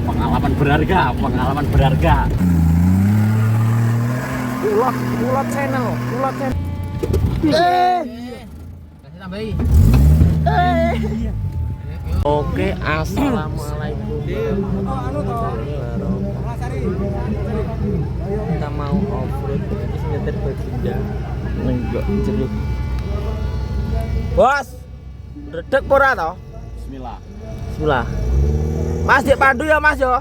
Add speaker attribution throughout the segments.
Speaker 1: Pengalaman berharga.
Speaker 2: Ulat channel. Oke, assalamualaikum. Kita mau off-road, ini nyetir baginda. Enggak jeruk. Bos, redek pora toh? Bismillah. Mas Dik Pandu ya Mas yo.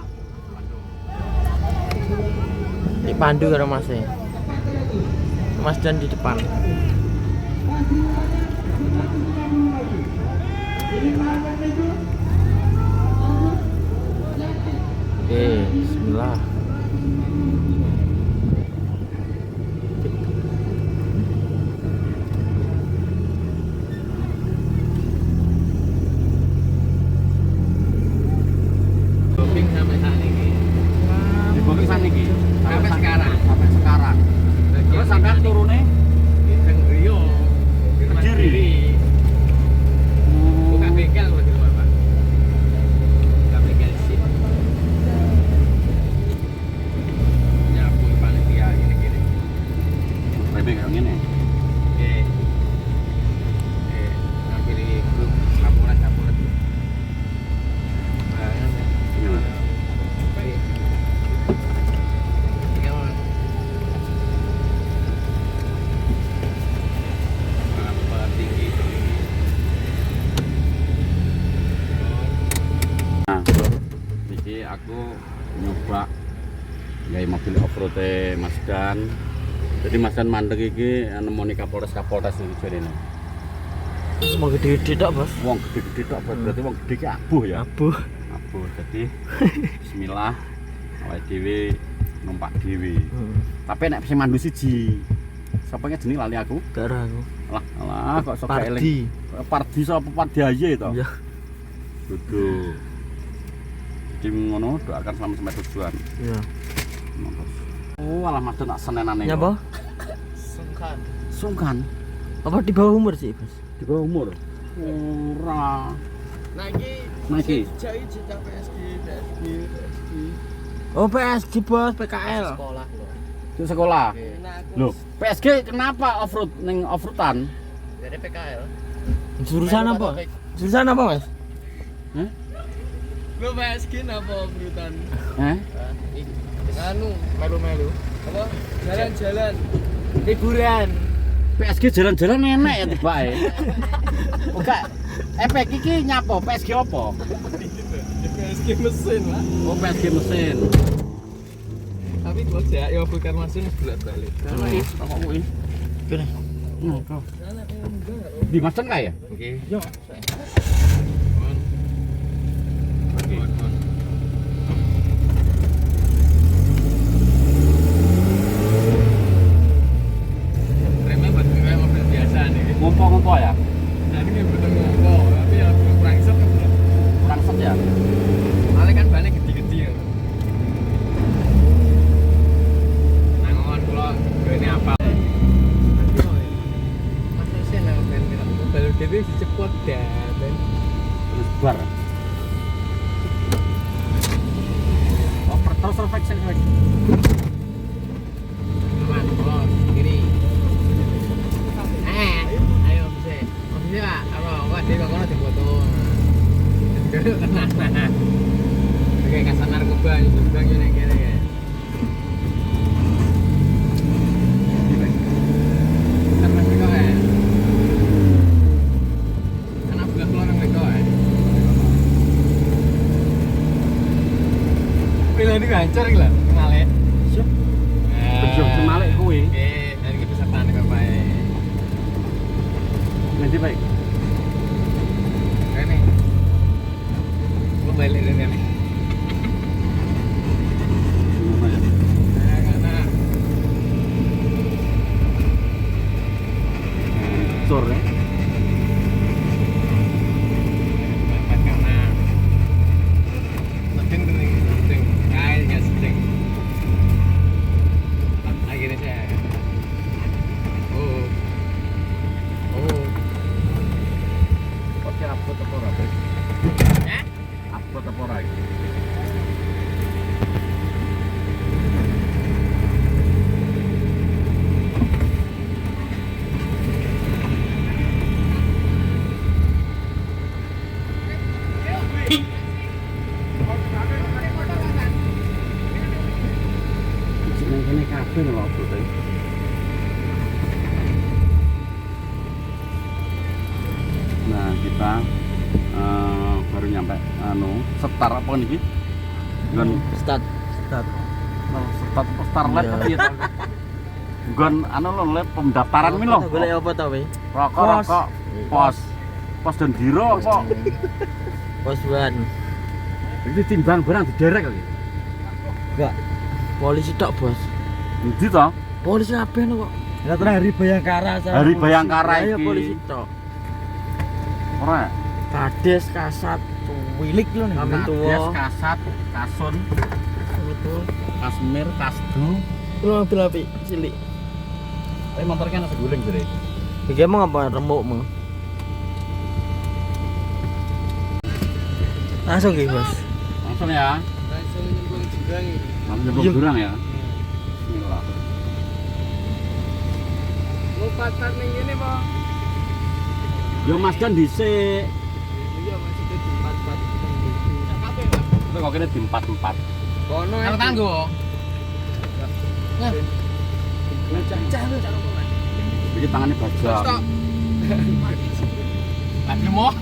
Speaker 2: Dik Pandu karo Mas e. Mas dan di depan. Oke, bismillah.
Speaker 1: Booking sampai saat ini. Booking sampai sekarang. Terus sampai turunnya Teng Rio, Kediri. Buka bengkel kalau di luar, Pak. Buka bengkel sih. Ya, pun panitia gini-gini. Remeng kayak gini. Oke. Ngambil grup samurai. Aku nyoba gawe mobil off-road Mas Dan. Jadi Mas Dan mandeg iki nemoni Kapolres iki jarene.
Speaker 2: Mau gede-gede tok, Bos.
Speaker 1: Wong gede-gede tok, berarti wong gede ki abuh ya.
Speaker 2: Abuh.
Speaker 1: Jadi bismillah awake dhewe numpak dhewe. Tapi nek sing mandu siji. Sapa jenenge lali aku?
Speaker 2: Darah aku.
Speaker 1: Alah kok sok eling. Pardi sapa Pardi Aye to?
Speaker 2: Iya.
Speaker 1: Dudu. Jadi ngono doakan selamat sampai tujuan.
Speaker 2: Iya.
Speaker 1: Oh, alah Mas nak senenane.
Speaker 2: Nyapa?
Speaker 1: Sungkan.
Speaker 2: Apa di bawah umur sih, Bos?
Speaker 1: Di bawah umur. Ora. Niki.
Speaker 3: Jai cita PSG.
Speaker 2: Oh, PSG, Bos, PKL.
Speaker 3: Sekolah loh.
Speaker 1: Di sekolah.
Speaker 3: Nah, aku
Speaker 1: Loh, PSG kenapa off-road ning off-roadan?
Speaker 3: dari PKL.
Speaker 2: Jurusan apa? Jurusan apa, Mas?
Speaker 1: Hah?
Speaker 3: Lo PSG apa brutan?
Speaker 1: Hah?
Speaker 3: Anu, melu-melu. Apa? Jalan-jalan. Liburan.
Speaker 1: PSG jalan-jalan enak ya tibake. Oke. Efek iki nyapa PSG apa?
Speaker 3: PSG mesin lah.
Speaker 1: Oh, PSG mesin.
Speaker 3: Tapi gua aja ya bukan mesin bolak-balik.
Speaker 1: Kok kuwi?
Speaker 2: Kene.
Speaker 1: Kok. Di Masten kae ya?
Speaker 3: Oke.
Speaker 1: Yo. Ngompo ya?
Speaker 3: Nah ini betul ngompo, tapi ya kurang set kan bro.
Speaker 1: Kurang set ya?
Speaker 3: Soalnya kan bannya gede-gede ya. Nangon kalau ini apa? Masa sih nang ben mobil gede sih cepet dah ben.
Speaker 1: Terus bar. Oh, terus refleksi lagi.
Speaker 3: Aman, bos, kiri. Ayo bisa. Maksudnya apa? Wah, dia kok ono dipoto. Tenang. Oke, kasar narkoba juga ngene kene ya. Sama kok ya. Anak bulan keluar nang kok ya. Pila ini hancur iki lho, kenale.
Speaker 1: Siap. Bejo kenale kuwi.
Speaker 3: Oke, dari kepesertaan Bapak.
Speaker 1: Nanti baik.
Speaker 3: Ini. Gua balik dari sini.
Speaker 1: Cor ya.
Speaker 3: Akhirnya saya.
Speaker 1: Oke, upload apa ora?
Speaker 3: Hah?
Speaker 1: Upload apa ora iki? Ini kafe lho bro. Nah kita baru nyampe setar apa nih? Gun
Speaker 2: Start.
Speaker 1: setar lab apa ya? Gun lo lab pendaftaran mi lo.
Speaker 2: Golek apa to, we?
Speaker 1: Rokok, pos dan giro kok.
Speaker 2: Pos ban.
Speaker 1: Ini timbang barang diderek kali.
Speaker 2: Enggak. Polisi tok, Bos.
Speaker 1: Endi to?
Speaker 2: Polisi kabeh kok.
Speaker 3: Lah terus Hari Bayangkara.
Speaker 1: Hari Bayangkara
Speaker 2: Ayo
Speaker 1: iki.
Speaker 2: polisi tok.
Speaker 1: Ora.
Speaker 2: Kades, kasat, wilik lho nih. Kami
Speaker 1: Yes,
Speaker 2: tuwa.
Speaker 1: kasat, kasun,
Speaker 2: Kami tuwa.
Speaker 1: kasmir, kasdu.
Speaker 2: Lu mobil api cilik.
Speaker 1: Tapi motornya nasi guling jere.
Speaker 2: Iki emang apa remuk mong? Langsung iki, Bos.
Speaker 1: Langsung ya.
Speaker 3: Langsung nyembung jurang ini.
Speaker 1: Langsung nyemplung jurang ya. Bismillah.
Speaker 3: Lompatan ning ngene, Pak.
Speaker 1: Yo Mas kan dhisik.
Speaker 3: Iya, masih di tempat-tempat.
Speaker 1: Tapi kok kene di 4-4.
Speaker 3: Kono
Speaker 1: Karo tanggo. Iki tangane bajak. Lagi mau?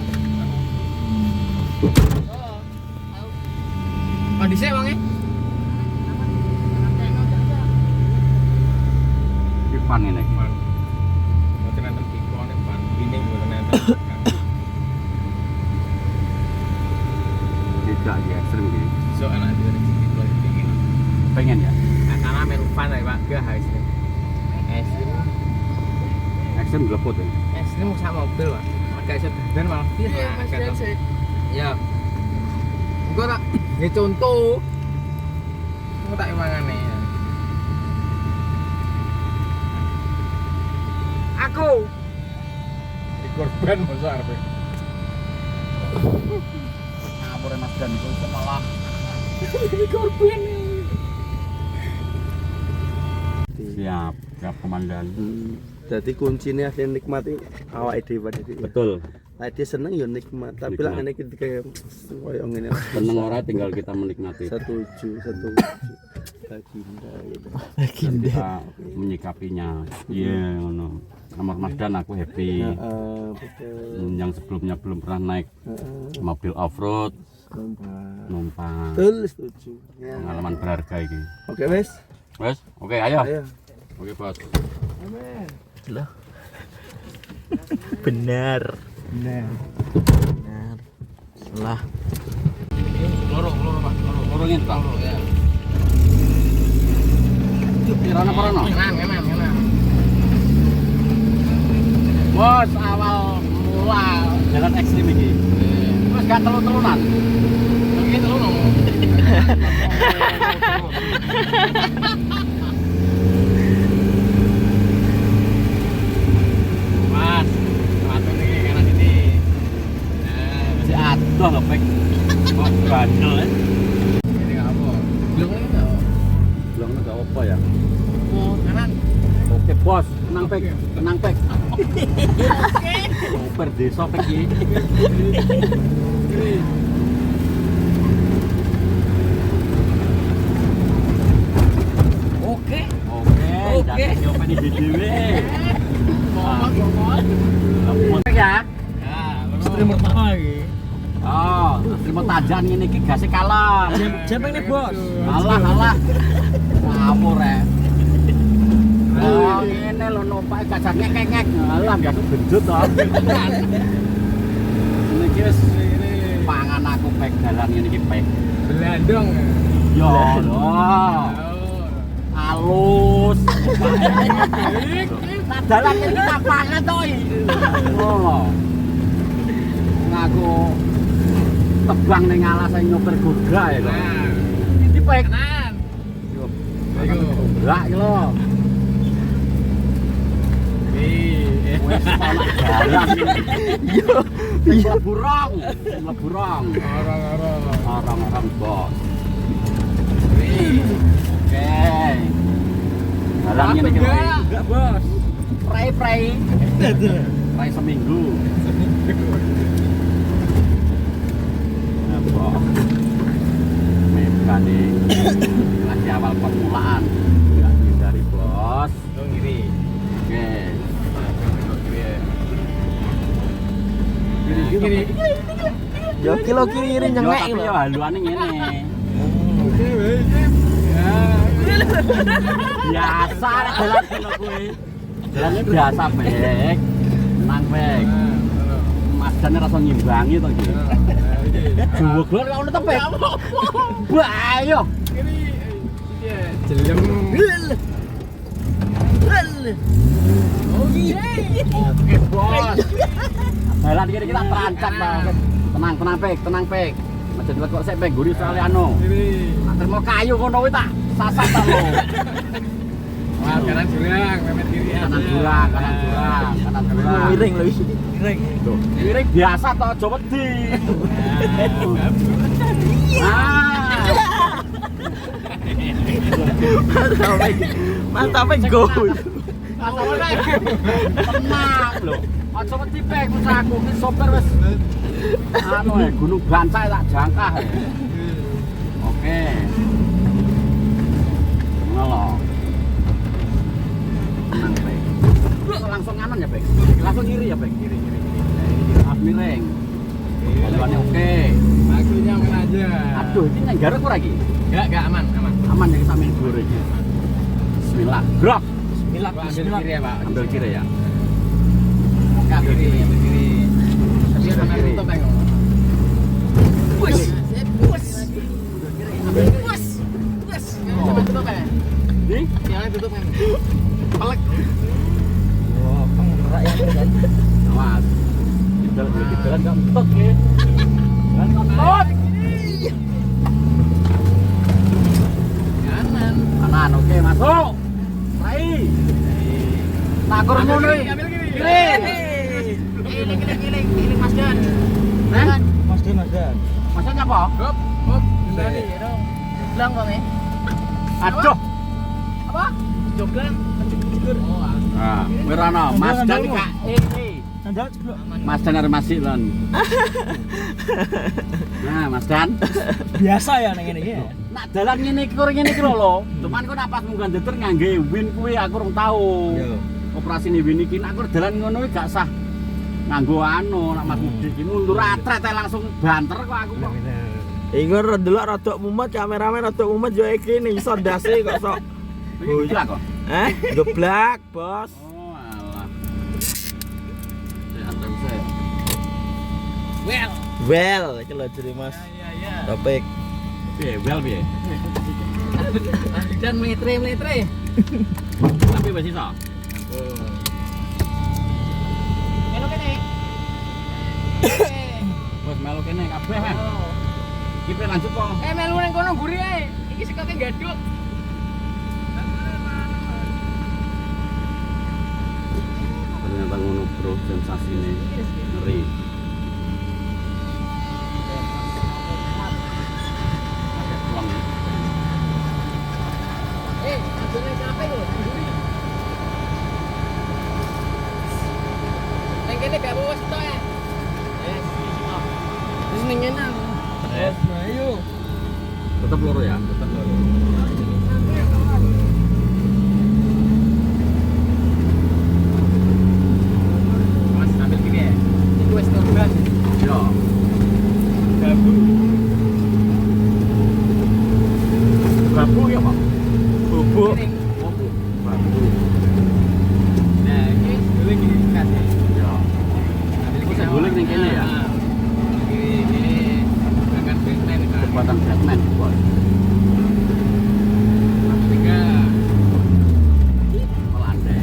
Speaker 3: Kondisi wangi.
Speaker 1: Ivan ini.
Speaker 3: Mboten enten pikone, Pak. Ini mboten enten.
Speaker 1: Tidak ya, sering gitu.
Speaker 3: So anak dia rezeki kalau dipingin.
Speaker 1: Pengen ya?
Speaker 3: Karena melu fan ya, Pak. Gak habis. Es krim.
Speaker 1: Action glepot ya.
Speaker 3: Es krim sama mobil, Pak. Agak iso dan malah
Speaker 4: Iya, Mas Jansen.
Speaker 3: Ya. Engko tak nggih contoh. Engko tak imangane. Aku di korban masa arep.
Speaker 1: Ngapure Mas Dan itu malah
Speaker 3: Di korban.
Speaker 1: siap komandan.
Speaker 2: Jadi kuncinya yang nikmati awake dhewe tadi.
Speaker 1: Betul.
Speaker 2: Lah dia seneng ya nikmat, tapi lah
Speaker 1: Nikmat.
Speaker 2: ngene iki kayak koyo ngene.
Speaker 1: Seneng ora tinggal kita menikmati.
Speaker 2: Setuju. Baginda gitu.
Speaker 1: Dan kita menyikapinya. Iya ngono. Nomor Mas Dan aku happy.
Speaker 2: Betul.
Speaker 1: Yang sebelumnya belum pernah naik mobil off-road, numpang.
Speaker 2: Betul, setuju. Ya.
Speaker 1: Pengalaman berharga ini.
Speaker 2: Oke, Wes.
Speaker 1: Wes, oke ayo.
Speaker 2: Ayo.
Speaker 1: Oke, Bos.
Speaker 2: Lah. Benar. Lah.
Speaker 3: Loro Pak.
Speaker 1: Loro nyentak.
Speaker 3: Ya.
Speaker 1: Pirana parana?
Speaker 3: Enak.
Speaker 1: Bos, awal mula jalan ekstrim iki. Wes gak telu-telunan.
Speaker 3: Iki telu. Mas, sepatu nih kanan sini.
Speaker 1: Si adoh lho, Pek. Kok bandel ya?
Speaker 3: Ini nggak apa? Belum lagi nggak?
Speaker 1: Belum enggak apa ya.
Speaker 3: Oh, kanan.
Speaker 1: Oke, Bos. Tenang, Pek. Super desa Pek iki.
Speaker 3: Oke.
Speaker 1: Jadi nyoba di dhewe. Lemput ya.
Speaker 3: Ya, istri pertama lagi.
Speaker 1: Oh, terima tajan ngene iki gase kalah.
Speaker 3: Siapa ini bos?
Speaker 1: Alah. Ngawur ya. Oh, ngene lho numpak gak jane kengek. Alah, gak gendut to. Niki wis pangan aku pek dalan ngene iki pek.
Speaker 3: Belandong.
Speaker 1: Yo lho. Halus. Dalan iki tak pangan to iki. Ngono. Ngaku tebang ning alas sing nyopir goga ya lho. Iki pek.
Speaker 3: Kanan. Ayo.
Speaker 1: Lah iki lho. Wes ana dalan. Yo, leburong. Orang-orang bos. Oke. Dalan ngene iki.
Speaker 3: Enggak bos.
Speaker 1: Pray. Pray seminggu. Nah,
Speaker 2: Yo kilo kiri nyengek
Speaker 4: Yo tapi
Speaker 2: lho.
Speaker 4: yo haluane ngene.
Speaker 3: Oke, wes. Ya.
Speaker 4: Biasa nek dalan kene kuwi. Dalane biasa pek. Tenang pek. Mas Dane rasa ngimbangi to iki. Juwek lho kok ono to pek. Wah, ayo.
Speaker 3: Ini jelem.
Speaker 4: Oke, bos. Dalan iki kita terancam, Bang. Tenang pek, tenang pek. Aja delok kok sik pek guri soal anu. Nak terima kayu ngono kuwi tak sasat ta lho.
Speaker 3: Wah, kanan jurang, memet kiri
Speaker 4: Kanan jurang, kanan jurang, kanan jurang.
Speaker 2: Miring lho iki.
Speaker 4: Tuh, miring biasa to, aja wedi. Ah.
Speaker 2: Mantap go.
Speaker 4: Tenang lho. Aja wedi pek usahaku ki sopir wis anu gunung Bancai tak jangkah. Oke. Ngono. Tenang pek. Langsung kanan ya pek. Langsung kiri ya pek. Kiri. Nah, ini miring. Jalannya oke.
Speaker 3: Maksudnya aman aja.
Speaker 4: Aduh, ini nang garuk ora iki?
Speaker 3: Enggak aman.
Speaker 4: Aman ya kita main dhuwur iki. Bismillah. Grok.
Speaker 3: Pak, ambil kiri ya, Pak.
Speaker 4: Ambil kiri ya.
Speaker 3: Ambil kiri. Tapi sampai tutup ya. Sampai tutup ya.
Speaker 4: Ini
Speaker 3: Yang tutup kan. Pelek.
Speaker 2: Wah, penggerak ya kan.
Speaker 4: awas. Di jalan enggak mentok ya. Jalan mentok.
Speaker 3: Kanan.
Speaker 4: Kanan, oke, masuk. Rai. Takur ngono iki.
Speaker 3: Ambil kiri.
Speaker 4: Kiri.
Speaker 3: Mas Dan.
Speaker 4: Hah?
Speaker 2: Mas Dan.
Speaker 4: Maksudnya apa?
Speaker 3: Hop. Ini dong. Joglang Bang ya.
Speaker 4: Aduh.
Speaker 3: Apa? Joglang. Oh,
Speaker 4: Nah, Wirana, Mas Dan Kak.
Speaker 2: Sandal ceblok.
Speaker 4: Mas Dan harus masih lan. Nah, Mas Dan.
Speaker 2: Biasa ya nang ngene iki.
Speaker 4: Nak dalan ngene iki kok ngene iki lho. Cuman kok nak pas munggah ndeter ngangge win kuwi aku urung tau.
Speaker 2: Yo.
Speaker 4: Operasi win iki nak kok dalan ngono iki gak sah. Nganggo anu nak Mas Budi iki mundur atret ae langsung banter kok aku kok.
Speaker 2: Iku delok rada mumet kameramen rada mumet yo iki ning iso ndase kok sok.
Speaker 4: Oh iya kok.
Speaker 2: Geblak, Bos.
Speaker 4: Oh alah. Ya antum saya.
Speaker 2: Well, iki lho jere Mas.
Speaker 3: iya.
Speaker 2: Topik.
Speaker 4: Piye well piye?
Speaker 3: Dan metre.
Speaker 4: Tapi wis iso.
Speaker 3: Melo kene.
Speaker 4: Wis melu kene kabeh. Iki piye lanjut kok?
Speaker 3: Melu nang kono guri ae. Iki sekoke gaduk.
Speaker 4: Ternyata ngono bro, sensasine ngeri. Agak pulang.
Speaker 3: Ajone capek lho, guri. Nang kene gak bos to ya. Wis ning kene. Ayo.
Speaker 4: Tetap loro ya, tetap loro.
Speaker 3: Mas ambil kiri ya. Iku wis turun.
Speaker 4: Yo.
Speaker 3: Gabu.
Speaker 4: Babu ya, Pak.
Speaker 2: Bubuk.
Speaker 4: Babu. Babu.
Speaker 3: Nah, ini dulu gini kasih.
Speaker 4: Yo. Iku saya golek ning kene ya.
Speaker 3: Kiri. Akan Batman kan.
Speaker 4: Kekuatan Batman, bos.
Speaker 3: Mas tiga.
Speaker 4: Melandai.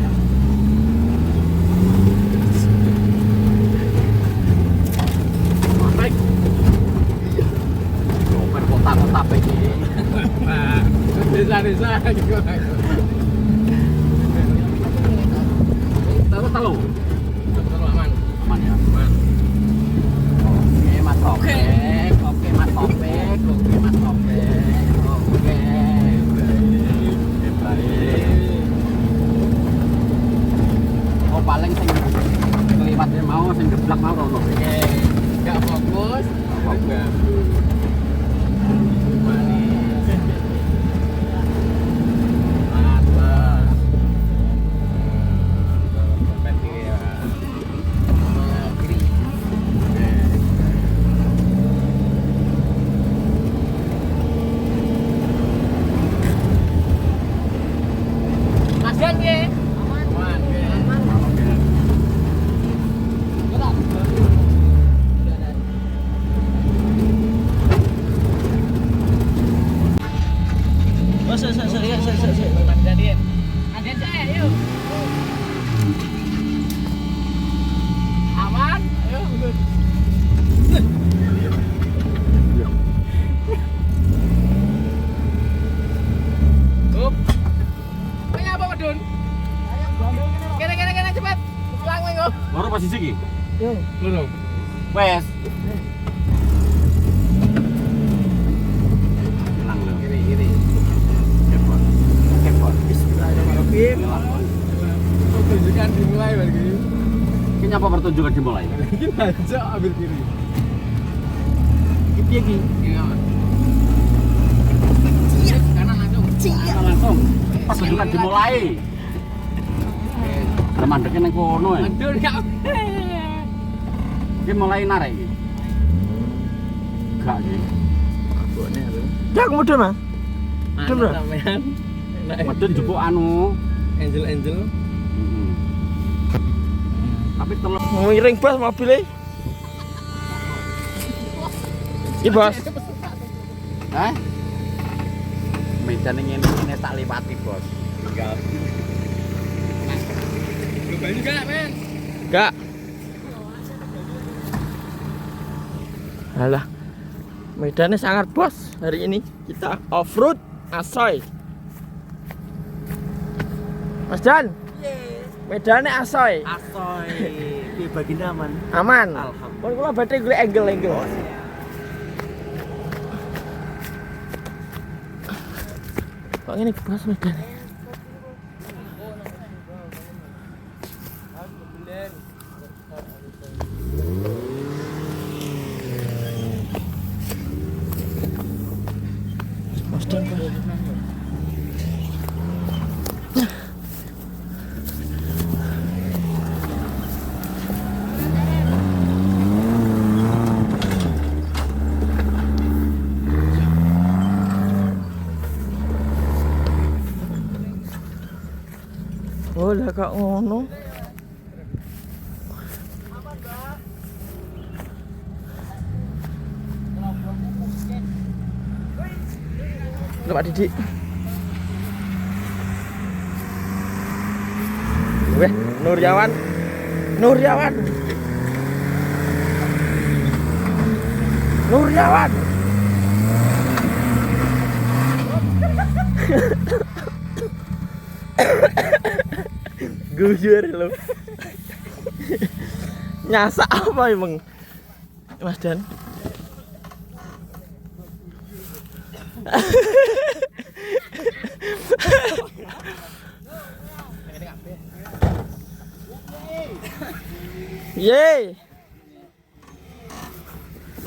Speaker 4: Baik. Sopir kota-kota iki.
Speaker 3: Nah, desa-desa gitu.
Speaker 4: Terus telu.
Speaker 3: Terlalu aman.
Speaker 4: Aman ya.
Speaker 3: Aman.
Speaker 4: Oke, Mas Topik. Oke, Mas Topik. Oke, Mas Topik. Oke. Baik. Oh, paling sing kelewatnya mau sing geblak mau rono.
Speaker 3: Oke. Gak fokus.
Speaker 4: Oke.
Speaker 3: Manis.
Speaker 4: Wes. Hilang lho.
Speaker 1: Kiri.
Speaker 4: Kebon. Kebon.
Speaker 3: Bismillahirrahmanirrahim. Pertunjukan dimulai lagi.
Speaker 4: Ini apa pertunjukan dimulai?
Speaker 3: Ini aja ambil kiri.
Speaker 4: Iki piye iki?
Speaker 1: Iya. Kanan langsung.
Speaker 4: Kanan langsung. Pertunjukan dimulai. Lah mandeke nang kono ya.
Speaker 1: Aduh, ya.
Speaker 4: Iki mulai narik iki. Gak iki.
Speaker 3: Bone lho.
Speaker 2: Ya aku mudun mas.
Speaker 3: Anu
Speaker 2: Bener.
Speaker 3: sampean.
Speaker 4: Medun jupuk anu.
Speaker 3: Angel.
Speaker 4: Heeh. Tapi telur
Speaker 2: Ngiring bos mobilnya. Iya bos.
Speaker 4: Hah? Medan ngene tak liwati, Bos.
Speaker 3: Tinggal. Lu banyu gak, men?
Speaker 2: Enggak. Alah. Medannya sangat bos. Hari ini kita off-road Asoy. Mas Dan. Medannya Asoy.
Speaker 3: Asoy. Piye bagine aman?
Speaker 2: Aman.
Speaker 3: Alhamdulillah.
Speaker 2: Pon kula baterai gue angle. Kok ini bos medan. Mas Dan. Oh, lah kok ngono. Lho Pak Didik. Weh, Nuryawan. Guyur lo. Nyasa apa emang Mas Dan? Yeay.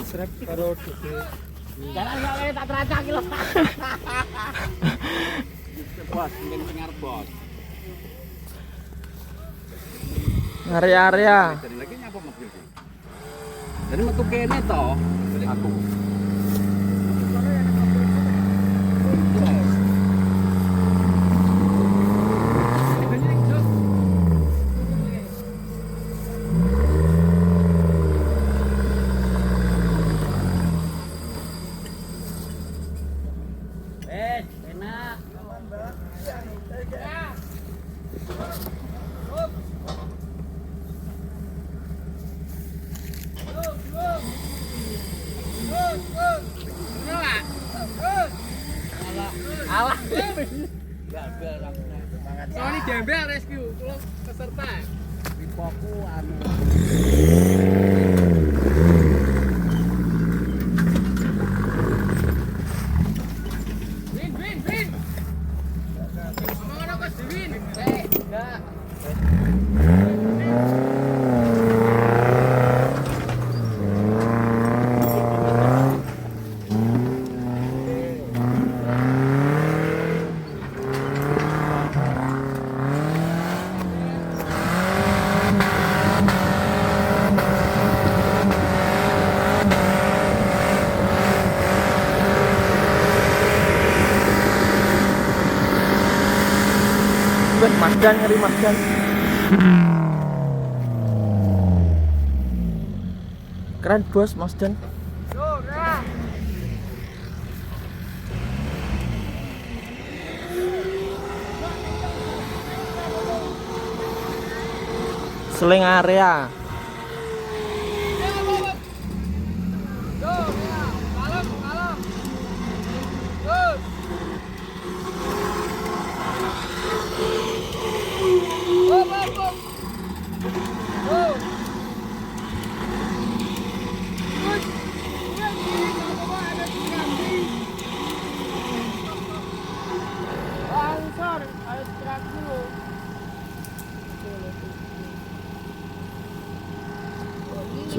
Speaker 3: Serap karo
Speaker 4: jalan gawe tak teracak iki lho. Bos, mungkin dengar bos.
Speaker 2: Area-area.
Speaker 4: Dari lagi nyapa mobil iki. Jadi metu kene to aku. Enak.
Speaker 1: Alah.
Speaker 3: Soalnya jembel rescue, kalau peserta.
Speaker 4: Ripoku anu.
Speaker 1: Win. Ngomong kok Win. Enggak.
Speaker 2: Weh, Mas Dan ngeri Mas Dan. Keren bos Mas Dan. Seling area.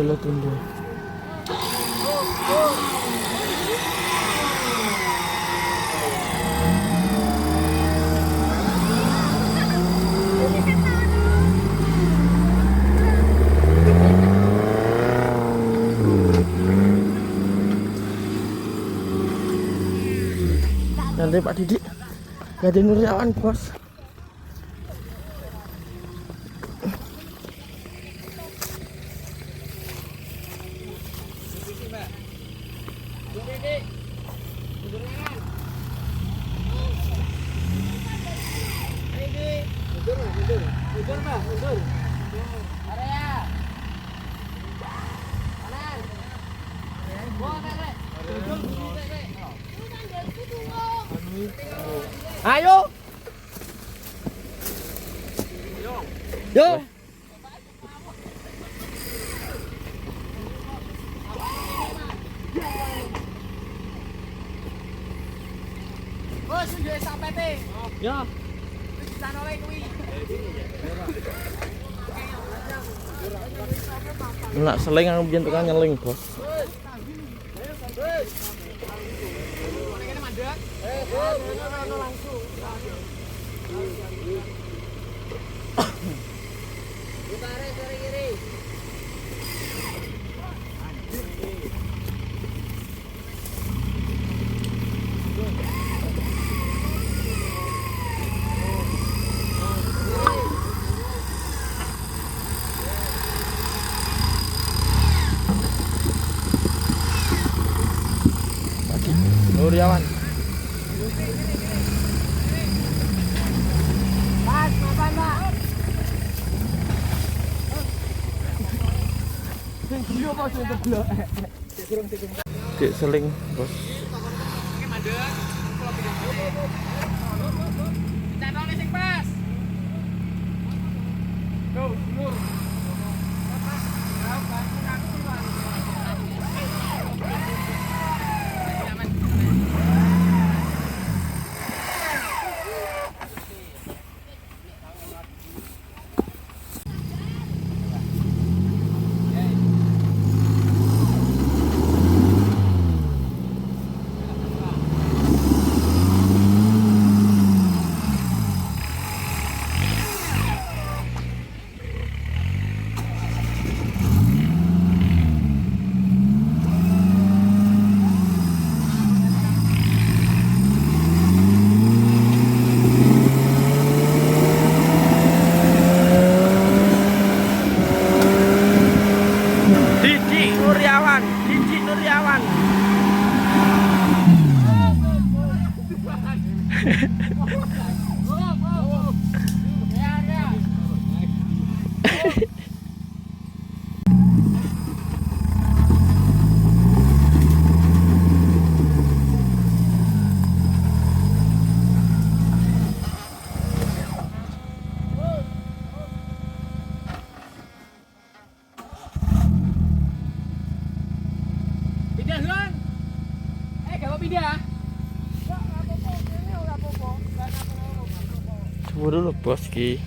Speaker 2: Solo Tundu. Nanti Pak Didik ganti Nurjawan bos. Ayo. Yo.
Speaker 1: Bos, sudah sampai teh.
Speaker 2: Ya.
Speaker 1: Di sana wae kuwi.
Speaker 2: Nak seling aku biyen tukang nyeling, Bos.
Speaker 1: Kene mandek. Langsung. Utare sore kiri.
Speaker 2: Nurjawan.
Speaker 1: Pas, mapan, Pak.
Speaker 2: Dik seling, Bos.
Speaker 1: Oke, mandek. Catone sing pas. Tuh, Nur.
Speaker 2: Didik Nurjawan, Didik Nurjawan.
Speaker 1: Pindah, Hun. Gak mau pindah.
Speaker 2: Coba dulu, Bos Ki.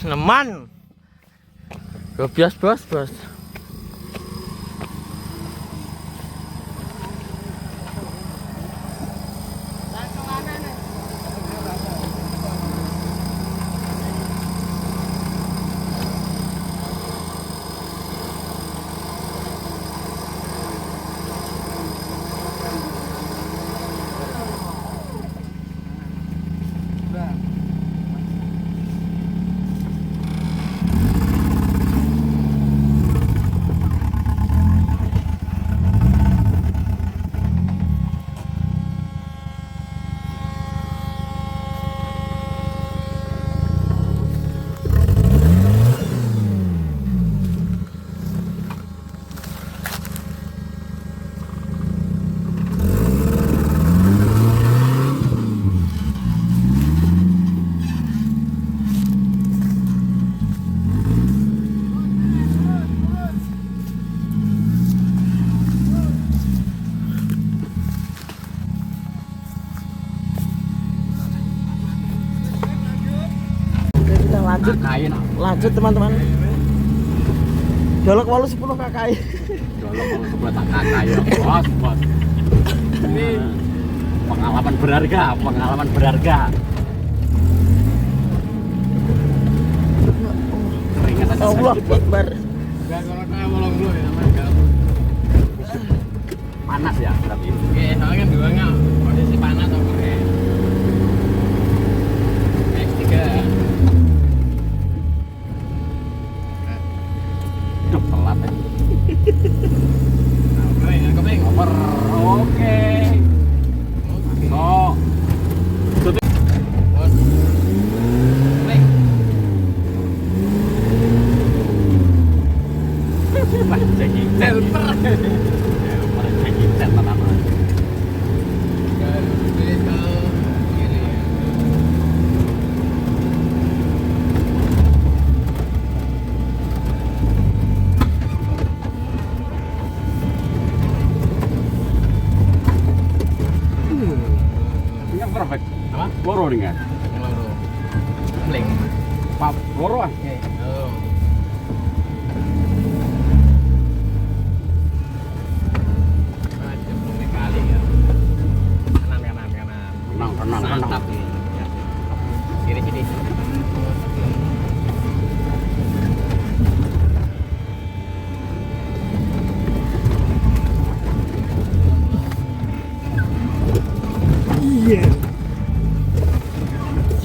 Speaker 2: Neman. Gobias, Bos. Lanjut.
Speaker 4: Kain.
Speaker 2: Lanjut teman-teman. Dolok 10 KKI.
Speaker 4: Dolok kalau sebelah tak kakak ya. Bos. Ini pengalaman berharga. Keringat aja.
Speaker 2: Allah Akbar.
Speaker 3: Enggak kalau kayak bolong dulu ya namanya.
Speaker 4: Panas ya berarti.
Speaker 3: Oke, soalnya kan duanya kondisi panas atau pakai X3.
Speaker 4: Duh, telat ya.
Speaker 3: Kepeng.
Speaker 4: Over. Oke. So.
Speaker 3: Bos. Kepeng.
Speaker 4: Wah, checking set. Checking set teman-teman.
Speaker 3: Pilih ke kiri.
Speaker 4: Ini perfect.
Speaker 3: Apa?
Speaker 4: Loro nih kan?
Speaker 3: Loro. Kepeng.
Speaker 4: Pak, loro ah.
Speaker 3: Oke. Oh. Kali ya. Kanan.
Speaker 4: Tenang.
Speaker 3: Mantap nih. Ya. Kiri sini.
Speaker 2: Iya.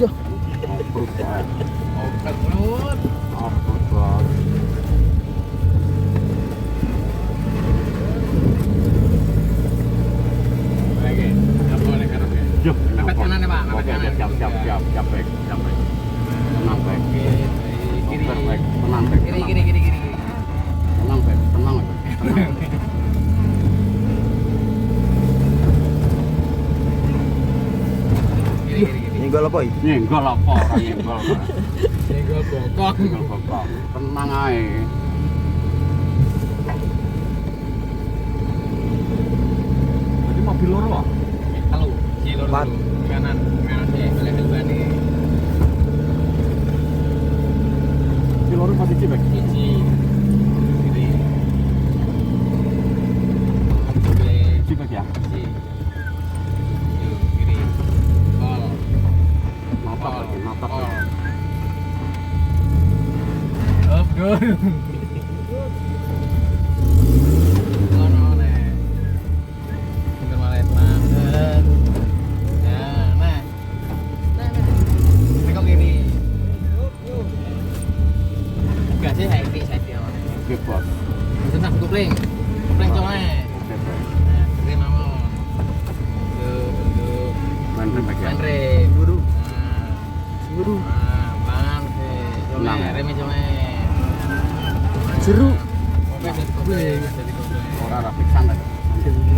Speaker 2: Yo,
Speaker 4: Off-road, Pak.
Speaker 3: Oke, terus.
Speaker 4: Off-road, Bos.
Speaker 3: Oke. Apa nih karena ya?
Speaker 4: Yuk,
Speaker 3: Mepet kanan ya, Pak. Mepet
Speaker 4: Oke,
Speaker 3: kanan.
Speaker 4: siap, baik. Tenang, baik.
Speaker 3: Oke, kiri.
Speaker 4: Oper, baik. Tenang, baik.
Speaker 3: Kiri.
Speaker 4: Tenang, baik. Tenang aja. Tenang.
Speaker 3: Kiri.
Speaker 2: nyenggol apa iki?
Speaker 4: Nyenggol apa orang nyenggol, Pak?
Speaker 3: Nyenggol bokong.
Speaker 4: Nyenggol bokong. Tenang ae. Jadi mobil loro ah?
Speaker 3: Halo. Kiri loro.
Speaker 2: Empat.
Speaker 3: Kanan sih. Boleh duluan nih.
Speaker 4: Mobil loro pasti sih, baik.
Speaker 3: Kiri. Kiri. Oke.
Speaker 4: Sih, baik ya?
Speaker 3: Kiri. Kiri. Kol.
Speaker 4: Notap lagi, notap lagi.
Speaker 3: Up, go. Ono nih. Kita malah telanjang. Nah. Ini kok gini. Gak sih, saya awalnya.
Speaker 4: Oke, Bos.
Speaker 3: Tenang, kupling colnya.
Speaker 4: Oke, baik.
Speaker 3: Nah, kiri mamon. Bentuk.
Speaker 4: Main baik ya?
Speaker 3: Andre, buru.
Speaker 2: Buru.
Speaker 3: Pelan sih.
Speaker 4: Tenang ya.
Speaker 3: Remnya colnya.
Speaker 2: Jeru.
Speaker 3: Oke, jadi kupling.
Speaker 4: Ora rapik santai.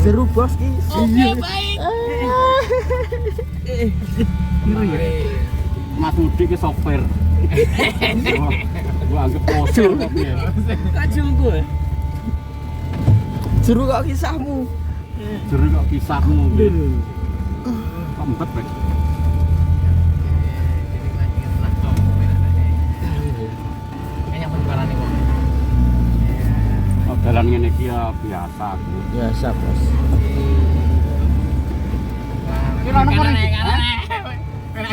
Speaker 2: Jeru bos ki.
Speaker 3: Oke, baik. Kiri.
Speaker 4: Mas Budi ke sopir. Gua anggap poser kok piye.
Speaker 2: Kacung gue. Jeru kok kisahmu.
Speaker 4: Jero kok kisahmu. Kempet, baik. Oh, dalan ngene iki ya biasa aku.
Speaker 2: Biasa bos.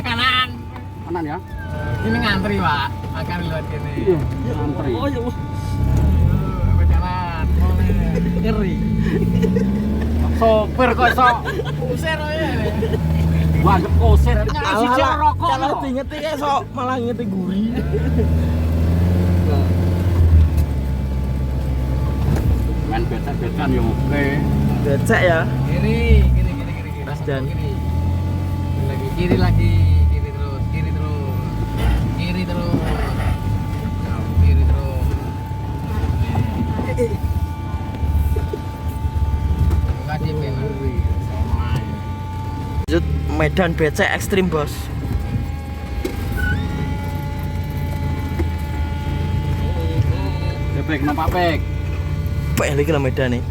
Speaker 3: Kanan.
Speaker 4: Kanan ya?
Speaker 3: Ini ngantri, Pak. Makan lewat sini.
Speaker 4: Antri.
Speaker 2: Oh ya.
Speaker 3: Ke kanan. Ngeri.
Speaker 4: Sopir kok iso
Speaker 3: Usir aja.
Speaker 4: gua anggap kusir. Nyai siji rokok.
Speaker 2: Kalau diingeti esok malah ngeti guri.
Speaker 4: Main becek-becekan yo oke.
Speaker 2: Becek ya.
Speaker 3: Kiri.
Speaker 2: Mas Dan.
Speaker 3: Kiri lagi. Kiri terus. Kiri terus. Kasih bener.
Speaker 2: Lanjut medan becek ekstrim bos.
Speaker 4: Bebek nampak pek.
Speaker 2: Pak lagi lah medan nih.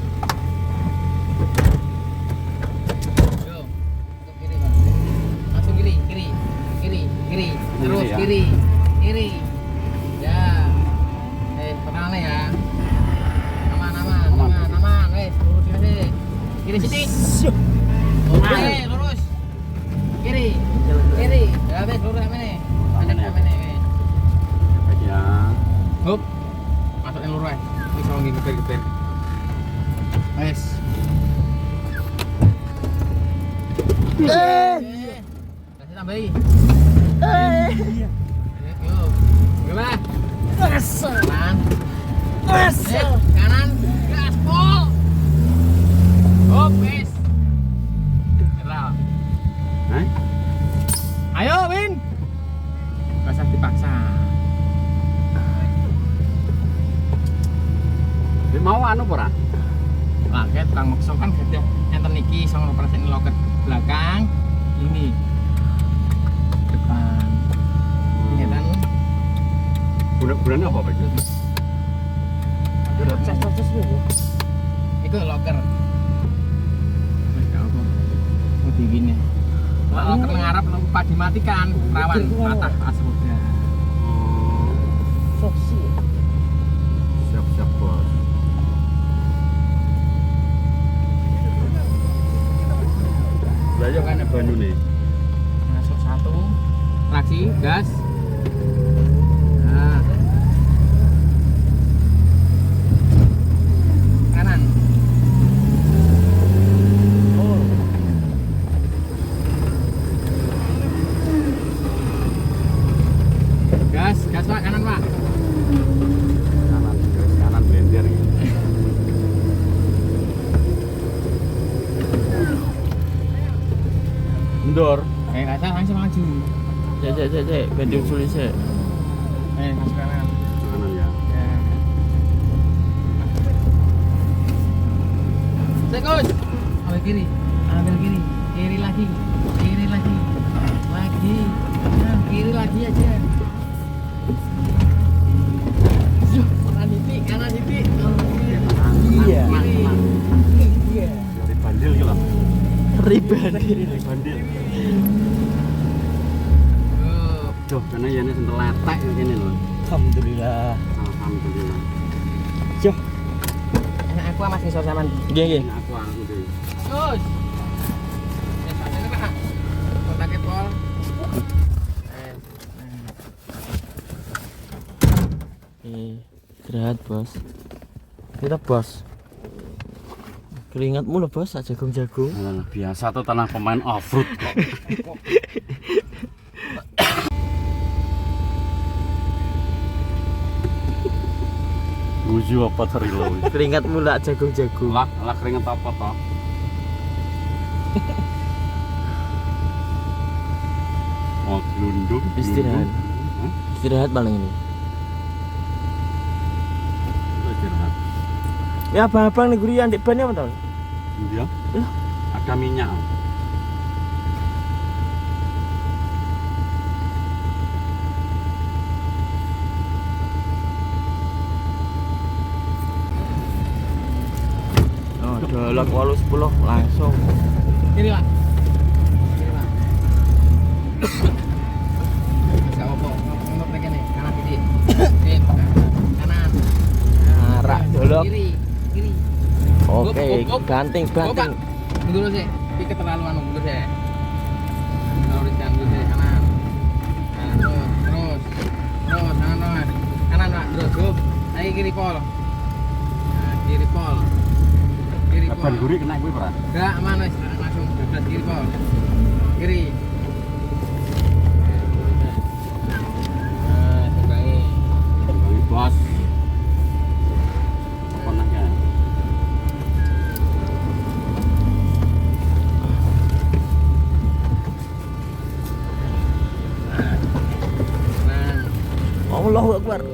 Speaker 3: Go. Untuk kiri, Pak. Langsung kiri. Terus
Speaker 4: ya?
Speaker 3: kiri.
Speaker 1: pelan-pelan ya. Aman. Wes, lurus sini. Kiri sini. Oke, lurus. Kiri. Ya wes lurus amene. Amene.
Speaker 4: Baik ya.
Speaker 1: Hop. Masukin lurus ae. Iso ngeber-geber. Wes. Kasih tambahi. Yo. Gimana? Kanan. Kanan. Gaspol. Hop, wes. Gerak. Ayo, Win. Gak usah dipaksa.
Speaker 4: Dia mau anu ora?
Speaker 1: Paket Kang Mekso kan gede enten iki iso ngoperasiin loket belakang ini depan. Ini kan
Speaker 4: Bulan-bulan apa Pak?
Speaker 1: itu loker. Wis gak apa. Mau digini. Loker ngarep lupa dimatikan, rawan patah as roda.
Speaker 4: Siap bos. Belajar kan Bandung nih.
Speaker 1: Masuk satu. Traksi, gas. Nah. Kanan. Gas Pak, kanan Pak.
Speaker 4: Kanan blender ya. Mundur.
Speaker 1: Rasa langsung maju.
Speaker 2: Cek, bendung sulit sih.
Speaker 1: Masuk kanan.
Speaker 4: Kanan ya.
Speaker 1: Ya. Sekus. Ambil kiri. Kiri lagi. Nah, kiri lagi aja. Kanan titik.
Speaker 2: Iya.
Speaker 4: Dari bandil gitu.
Speaker 2: Ribet.
Speaker 4: Duh, karena ya ini sentuh letek begini loh.
Speaker 2: Alhamdulillah.
Speaker 4: Alhamdulillah.
Speaker 2: Yo.
Speaker 1: Enak aku masih iso sampean.
Speaker 2: Nggih.
Speaker 4: Ini aku deh.
Speaker 1: Terus. Ya sampeyan Pak. Kontake pol.
Speaker 2: Istirahat bos. Kita bos. Keringatmu loh bos, jagung-jagung.
Speaker 4: Alah, biasa tuh tanah pemain off-road kok. Guju apa tadi lo?
Speaker 2: Keringatmu lah jagung-jagung.
Speaker 4: Lah keringet apa toh? Oh, gelundung.
Speaker 2: Istirahat.
Speaker 4: Hah?
Speaker 2: Istirahat paling ini.
Speaker 4: Istirahat.
Speaker 2: Ya abang-abang nih gurian di ban apa tau?
Speaker 4: Iya. Ada minyak.
Speaker 2: Oh, dolak 10 langsung.
Speaker 1: Kiri Pak. Bisa opo untuk begini kanan titik. Sip. Kanan.
Speaker 2: Arak dolok.
Speaker 1: Kiri.
Speaker 2: Oke,
Speaker 1: Gop.
Speaker 2: banting.
Speaker 1: Mundur sih. Iki keterlaluan mundur sih. Lurus kanan. Nah, terus. Kanan Pak, terus gop. Ayo kiri pol. Nah, kiri pol.
Speaker 4: Ban guri kena gue ora?
Speaker 1: Enggak, aman wis, langsung bebas kiri pol. Kiri. Nah, sebangi.
Speaker 4: Bang bos. Apa nanya?
Speaker 1: Nah,
Speaker 2: Allahu Akbar.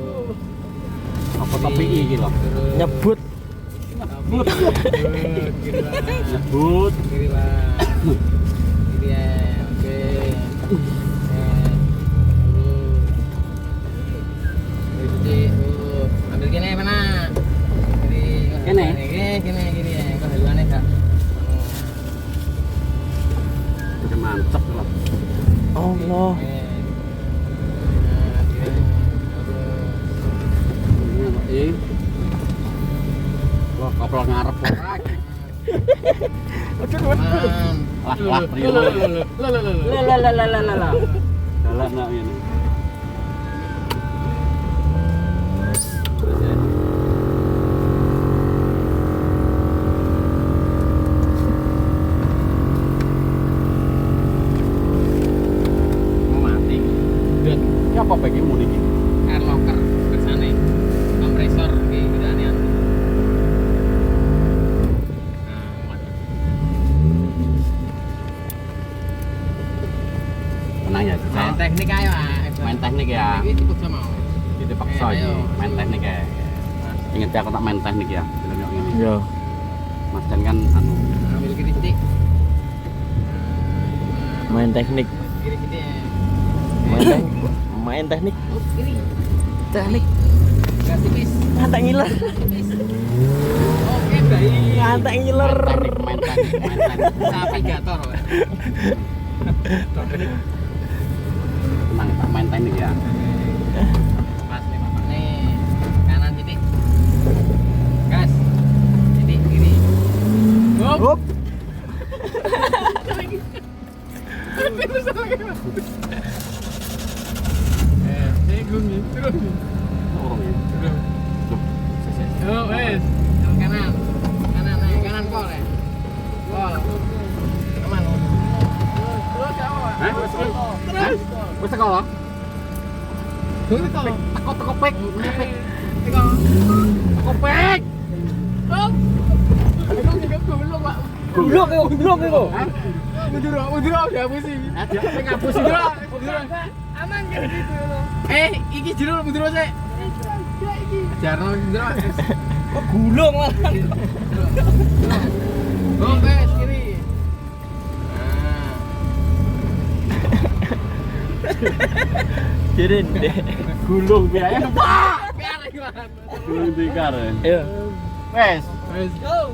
Speaker 4: Apa tapi iki lho?
Speaker 2: Nyebut.
Speaker 4: Nyebut.
Speaker 1: Kiri lah. Kiri ya, oke. Ambil gini mana?
Speaker 4: Kene?
Speaker 1: Gini ya. Kau haluannya kak.
Speaker 4: Udah mantep lah.
Speaker 2: Allah.
Speaker 4: Ini
Speaker 2: Aduh.
Speaker 4: Lah, priyo.
Speaker 2: Lah.
Speaker 4: Dalan nak ngene.
Speaker 1: Mau mati. Dan
Speaker 4: Ki apa bagi mu niki?
Speaker 1: air locker kersane. Kompresor iki gudane anu. Nah, mati.
Speaker 4: Tenang ya.
Speaker 1: Main teknik ayo,
Speaker 4: Main teknik ya.
Speaker 1: Iki cepet sama.
Speaker 4: Kita paksa
Speaker 1: Ayo.
Speaker 4: iki, main teknik ya. Ingat ya aku tak main teknik ya. Film yang ini.
Speaker 2: Yo.
Speaker 4: Mas Dan kan anu
Speaker 1: Ambil kiri titik.
Speaker 2: Main teknik.
Speaker 1: Kiri titik.
Speaker 2: Main teknik.
Speaker 1: Oh, kiri.
Speaker 2: Teknik.
Speaker 1: Gas tipis.
Speaker 2: Ngantek ngiler.
Speaker 1: Tipis. Oke, baik.
Speaker 2: Ngantek ngiler.
Speaker 4: main teknik.
Speaker 1: Sapi gator. Pak.
Speaker 4: Tenang, tak main teknik ya.
Speaker 1: Pas nih Bapak nih. Kanan titik. Gas. Titik kiri. Hop.
Speaker 2: Hop.
Speaker 1: Turun.
Speaker 4: Orang ya.
Speaker 1: Oh, wes. Kanan. Kanan, kanan pol ya. Pol. Aman. Terus kamu.
Speaker 4: Terus. Wis sekolah.
Speaker 1: Terus kamu.
Speaker 4: Teko pek.
Speaker 1: Teko.
Speaker 4: Teko pek.
Speaker 1: Oh. Belum juga belum, Pak.
Speaker 2: Gulung iku.
Speaker 1: Udara dihapusin.
Speaker 4: Dia ngapus
Speaker 1: Udara. Aman kan gitu loh. Iki jero udara sik. Jarno udara.
Speaker 2: Kok gulung malah.
Speaker 1: Oh, guys, kiri.
Speaker 2: Kirin deh.
Speaker 4: gulung biaya Pak.
Speaker 1: Biar gimana?
Speaker 4: Gulung tikar.
Speaker 2: Ayo.
Speaker 4: Wes.
Speaker 1: Let's go.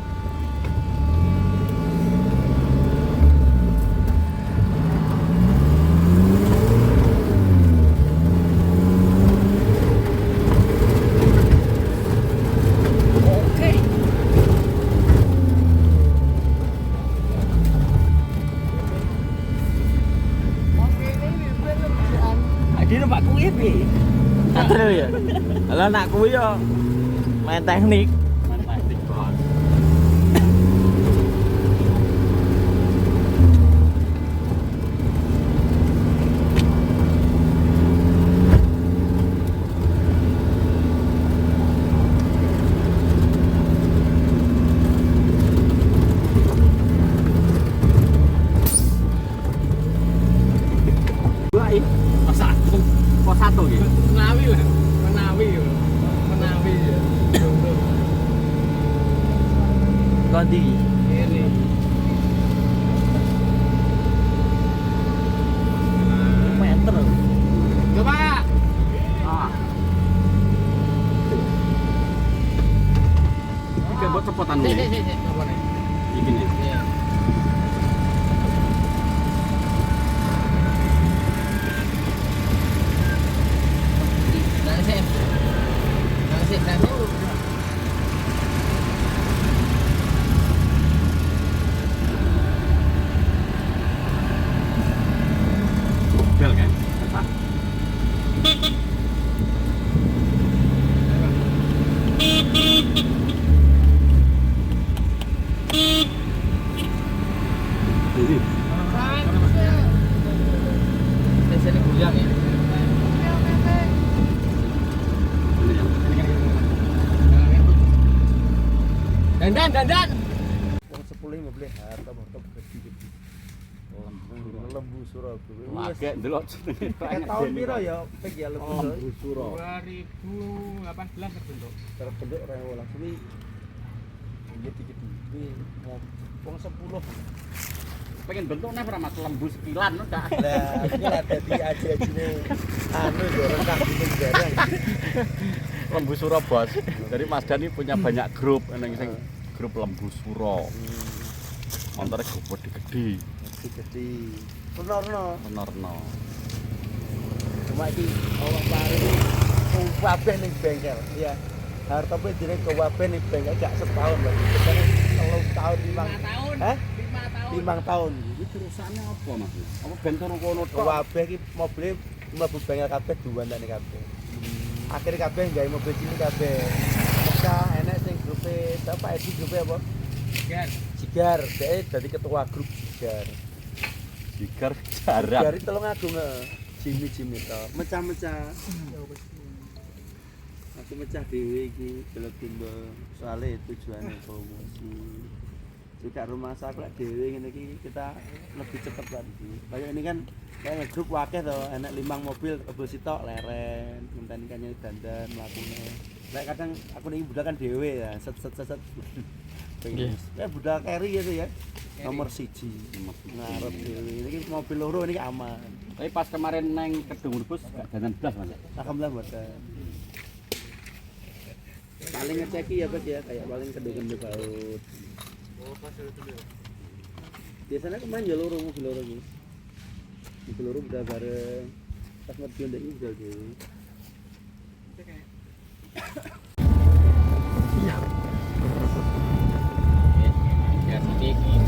Speaker 2: Adi numpak kuwi piye? Atur ya. Lah nak kuwi yo main teknik.
Speaker 4: Main teknik bos. Kok satu gitu?
Speaker 1: Menawi lah. Menawi ya.
Speaker 2: Ganti.
Speaker 1: Kiri.
Speaker 2: Meter.
Speaker 1: Coba.
Speaker 4: Ah. Iki buat cepotan
Speaker 1: Sik,
Speaker 4: nih.
Speaker 1: sik. Apa nih?
Speaker 4: Iki nih.
Speaker 1: Iya. Sik.
Speaker 4: Bel kan? Ketak. Ini.
Speaker 1: Sini guyang ya.
Speaker 4: Ini ya.
Speaker 1: Dandan.
Speaker 2: Wong 10-15 harta mantap gede-gede. Lembu Surabaya.
Speaker 4: Lagi ndelok jenenge.
Speaker 2: Tahun piro ya pek ya lembu
Speaker 4: Suro.
Speaker 1: 2018 terbentuk.
Speaker 2: terbentuk ora olah kuwi. Gede-gede. Kuwi wong 10.
Speaker 4: Pengen bentuknya ora mas lembu sekilan udah.
Speaker 2: Lah, iki lah dadi aji-ajine anu yo rengkah gunung bareng.
Speaker 4: Lembu Suro bos. Jadi Mas Dani punya banyak grup, neng sing grup lembu Suro. Montore gede-gede.
Speaker 2: Gede. Penorno.
Speaker 4: Menorno.
Speaker 2: Cuma iki Allah paring kabeh ning bengkel. Ya. Harta pe jeneng kabeh ning bengkel gak setahun lho. Sekarang 3 tahun 5
Speaker 1: 5 tahun
Speaker 5: Hah?
Speaker 1: 5 tahun.
Speaker 5: 5 tahun.
Speaker 4: Iki terusane apa Mas? Apa ben turu kono tok?
Speaker 5: Kabeh iki mobil mlebu bengkel kabeh duwantane kabeh. Akhire kabeh gawe mobil cilik kabeh. Pecah enek sing grupe Bapak Edi grupe apa?
Speaker 1: Gan.
Speaker 5: Jigar, dhek dadi ketua grup Jigar.
Speaker 4: Jigar jarak.
Speaker 5: Dari Tulungagung Jimmy to. Mecah-mecah. Aku mecah dhewe iki belok timbal. Soale tujuane promosi. Juga rumah saya lek dhewe ngene iki kita lebih cepet kan iki. Kayak ini kan kayak grup wakeh to, enek 5 mobil kebo sitok leren, ngenteni kanya dandan mlakune. Lek kadang aku niki budal kan dhewe ya, set.
Speaker 2: Nggih.
Speaker 5: Ya budal carry gitu ya. Nomor 1. Ngarep dhewe. Niki mobil loro niki aman.
Speaker 4: Tapi pas kemarin neng Kedung Rebus gak dandan blas Mas.
Speaker 5: Alhamdulillah mboten. Paling ngeceki ya Pak ya, kayak paling kedua-kedua baut. Biasanya kemarin ya loro mobil loro iki. Mobil loro udah bareng. Pas ngerti ndek iki udah dhewe.
Speaker 1: Ya sedikit.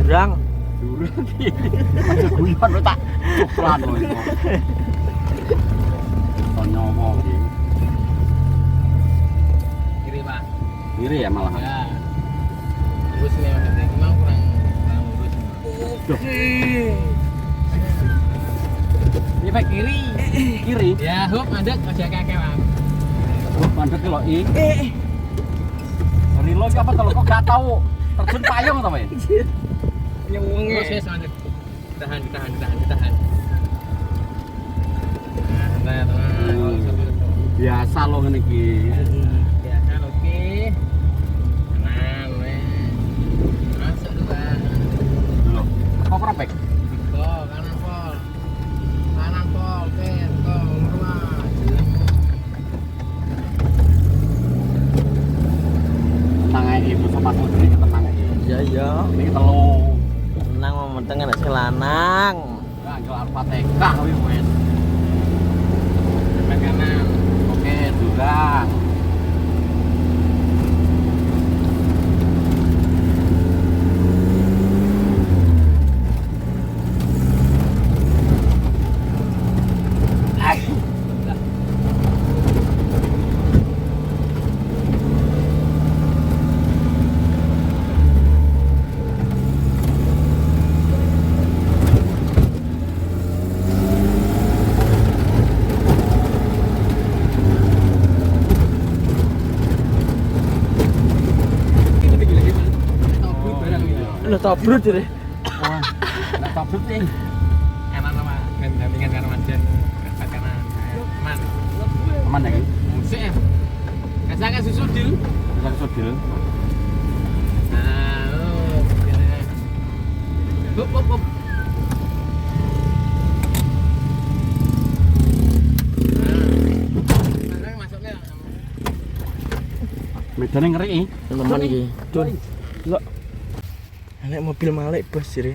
Speaker 2: Jurang.
Speaker 4: Durung iki. Aja guyon lho tak cukran lho iku. Tanya apa iki?
Speaker 1: Kiri Pak.
Speaker 4: Kiri ya malahan.
Speaker 1: Ya. Terus nih maksudnya memang kurang lurus. Ini Pak kiri.
Speaker 4: Kiri.
Speaker 1: Ya, hop mandek aja kakek Bang.
Speaker 4: Oh, mandek lho i. Rilo iki apa to kok gak tau terjun payung to, Pak?
Speaker 1: Nyewenge. Terus wis mandek. Tahan. Nah,
Speaker 4: Biasa lo ngene iki.
Speaker 1: biasa lho ki. Tenang weh. Masuk tuh Bang.
Speaker 4: Lho, kok ora pek?
Speaker 1: Tuh, kanan pol. Kanan pol, pet, tuh, luar. Jelek.
Speaker 4: Tenang ae ibu sama putri tenang ae.
Speaker 2: Iya.
Speaker 4: Ini telu.
Speaker 2: Tenang momenting ana sing lanang.
Speaker 4: Nah, yo Al-Fatihah kuwi wis.
Speaker 1: Depan kanan.
Speaker 4: Oke, durang.
Speaker 2: Lho tobrut jare.
Speaker 4: Wah, nek tabut ning.
Speaker 1: Kanan sama gandengan kanan majen. Depan kanan. Man.
Speaker 4: Aman ya iki?
Speaker 1: Musik ya. Kasangkan susu dil.
Speaker 4: Bisa sodil.
Speaker 1: Nah, hop. Nah, masuknya.
Speaker 4: Medane ngeri.
Speaker 2: Teman iki. Dun. Lho. Enek mobil Malik bos jare.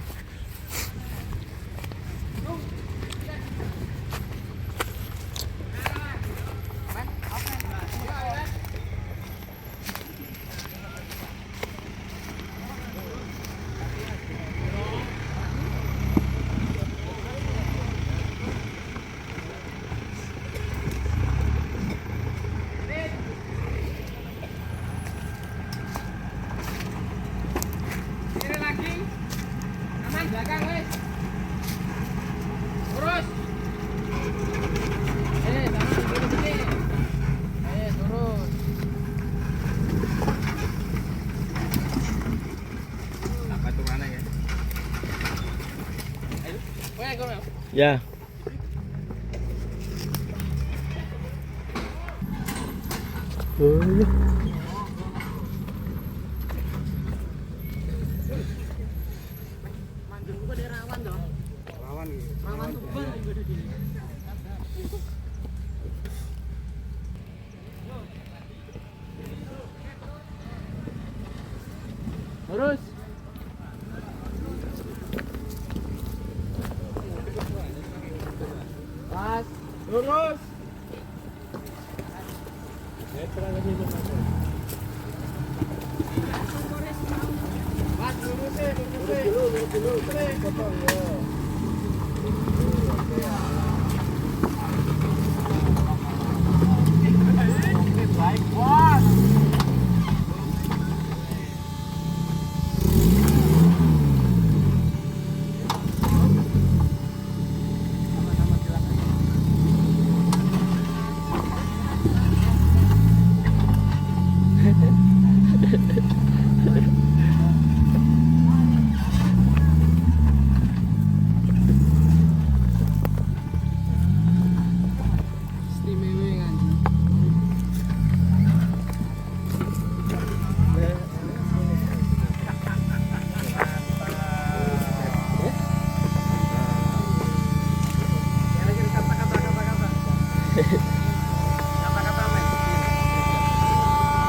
Speaker 1: Kiri lagi. Kanan belakang wes. Terus. Tangan kiri sini. Terus. Apa turunan ya? Ayo. Weh, go.
Speaker 2: Ya. Oh.
Speaker 1: Terus.
Speaker 5: Lurus. Mas, lurus dulu. Potong ya.
Speaker 4: Baik, bos.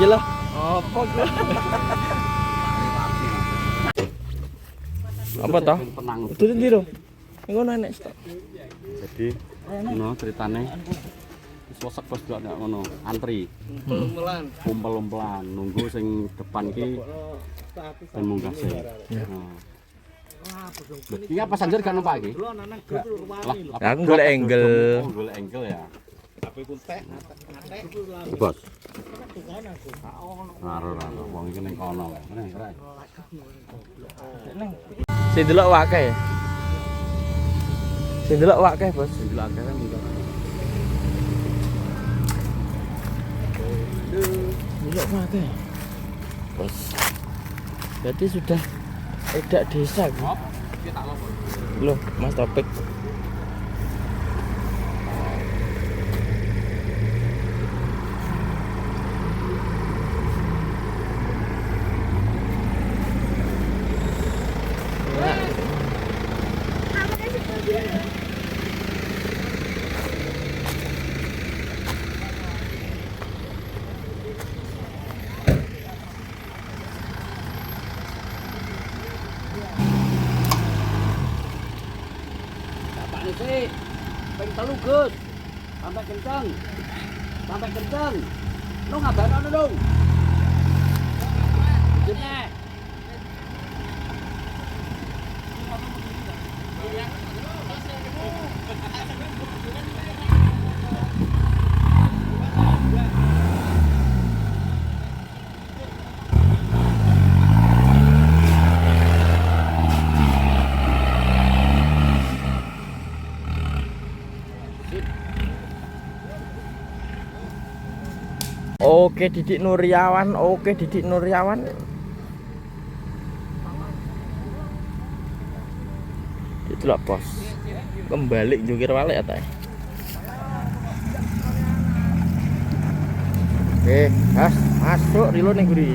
Speaker 2: Gila. Apa gua? Apa toh?
Speaker 4: Tenang.
Speaker 2: Itu ndi lho. Ngono enek stok.
Speaker 4: Jadi ngono ceritane wis wesek bos gak nek ngono antri kumpul-kumpulan nunggu sing depan ki ben munggah sih. Iki apa sanjer kan Pak iki?
Speaker 2: Aku golek angle.
Speaker 4: Golek angle ya.
Speaker 5: Bos.
Speaker 4: Ora wong iki ning kono wae.
Speaker 2: Sing delok wae. Sing delok wae, Bos.
Speaker 4: Sing delok kan
Speaker 2: Delok wae. Bos. Berarti sudah edak desa. Loh, Mas Topik.
Speaker 4: sih. Ping telu Gus. Sampai kencang. Sampai kencang. Lu ngabaran anu dong. Jene.
Speaker 2: Oke Didik Nuryawan, oke Didik Nuryawan. Itulah pos. Kembali jungkir balik ya teh. Oke, gas masuk reload nih guri.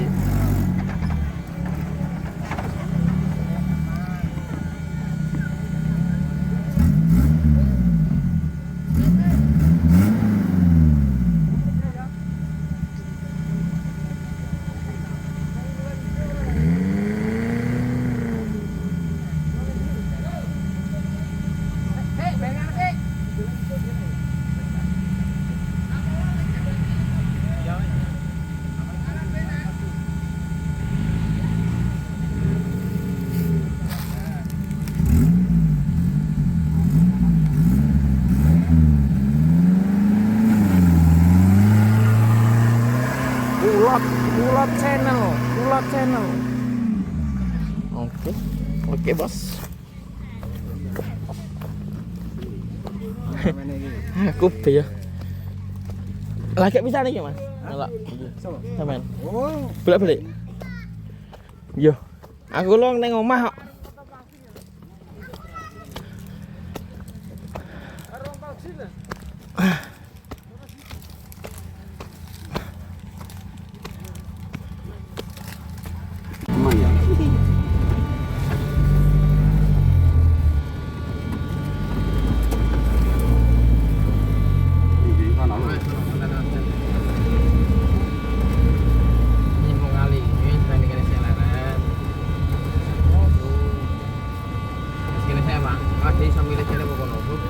Speaker 2: Kulot channel. Oke bos. Aku ya. Lagi bisa nih mas. Ngelak. Sampean.
Speaker 5: Oh,
Speaker 2: Balik. Yo. Aku long neng omah kok.
Speaker 4: Aman ya. Ini kan anu.
Speaker 1: Nyambung kali, ini tadi kan saya larat. Sekali saya bang, kasih sambil saya bukan nobuk.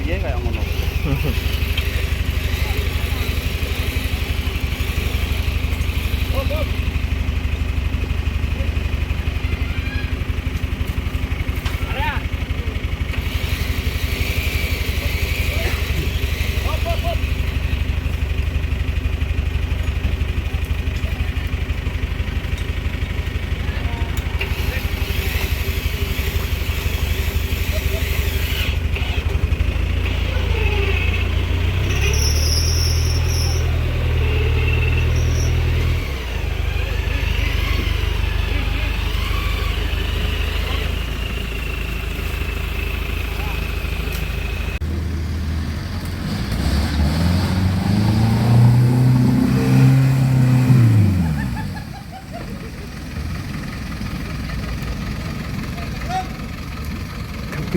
Speaker 4: piye kayak ngono.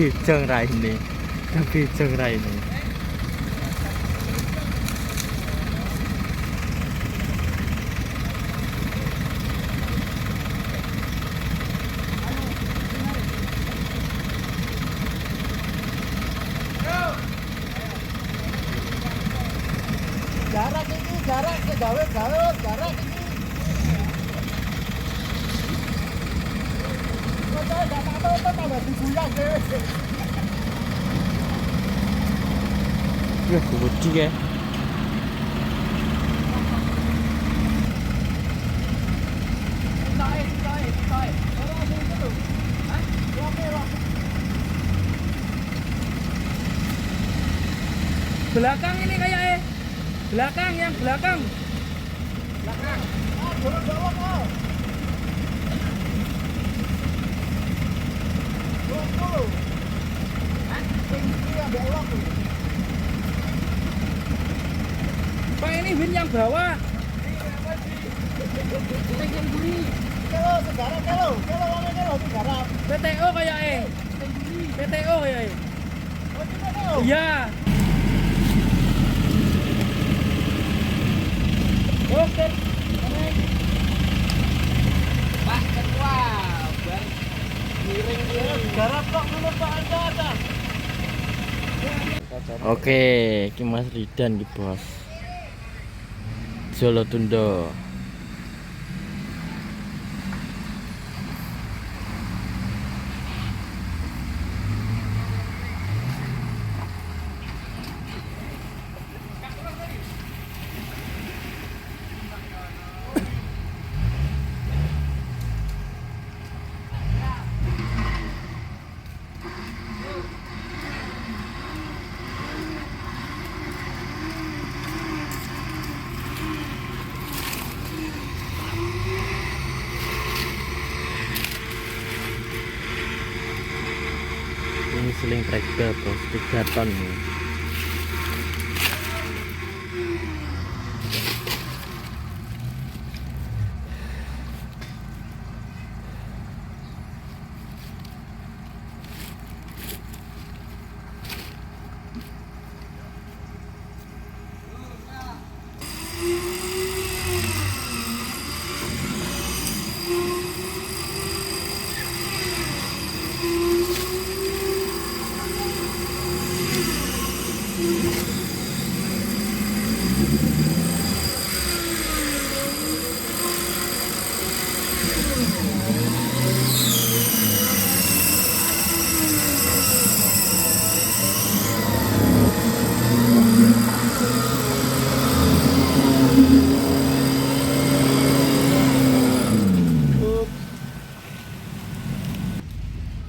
Speaker 2: Kebijang raine. Kebijang raine.
Speaker 5: Jarak ini, jarak ke gawe jarak ini. Kok enggak apa-apa tambah diguyang dhewe.
Speaker 2: Ya, gede ya.
Speaker 3: Belakang ini kayak belakang yang belakang. Pak ini win yang bawah. PTO kayak PTO kayak iya. Oke.
Speaker 1: Pak ketua bar miring dia.
Speaker 5: Garap kok menurut Pak ada.
Speaker 2: Oke, iki Mas Ridan ki, Bos. Solo Tundo. Ini seling traktor, Bos, 3 ton nih.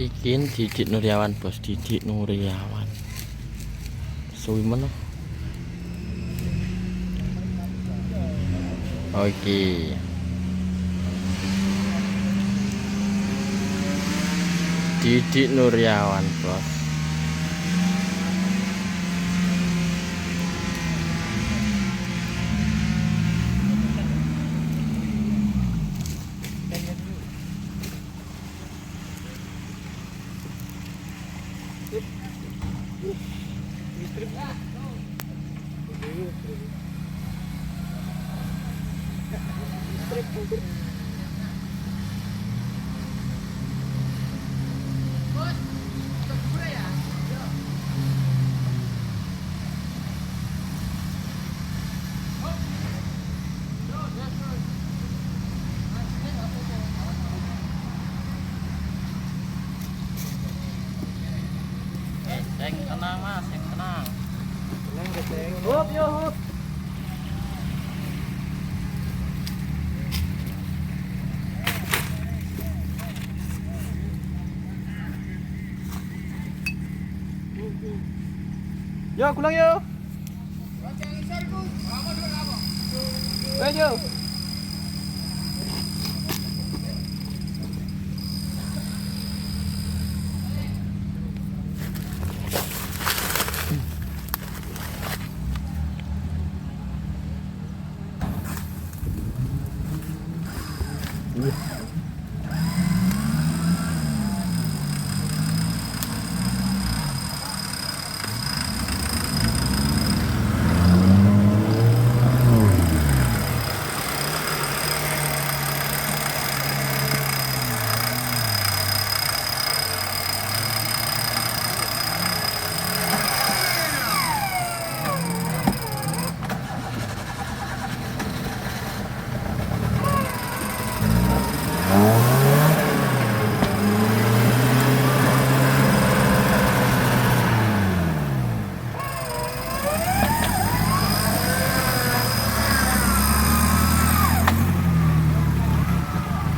Speaker 2: Ikin Didik Nuryawan, Bos, Didik Nuryawan. Suwi mana? Oke. Didik Nuryawan, Bos. Yang tenang mas, yang tenang.
Speaker 5: Hup yo hup. Yo pulang yo. Ayo.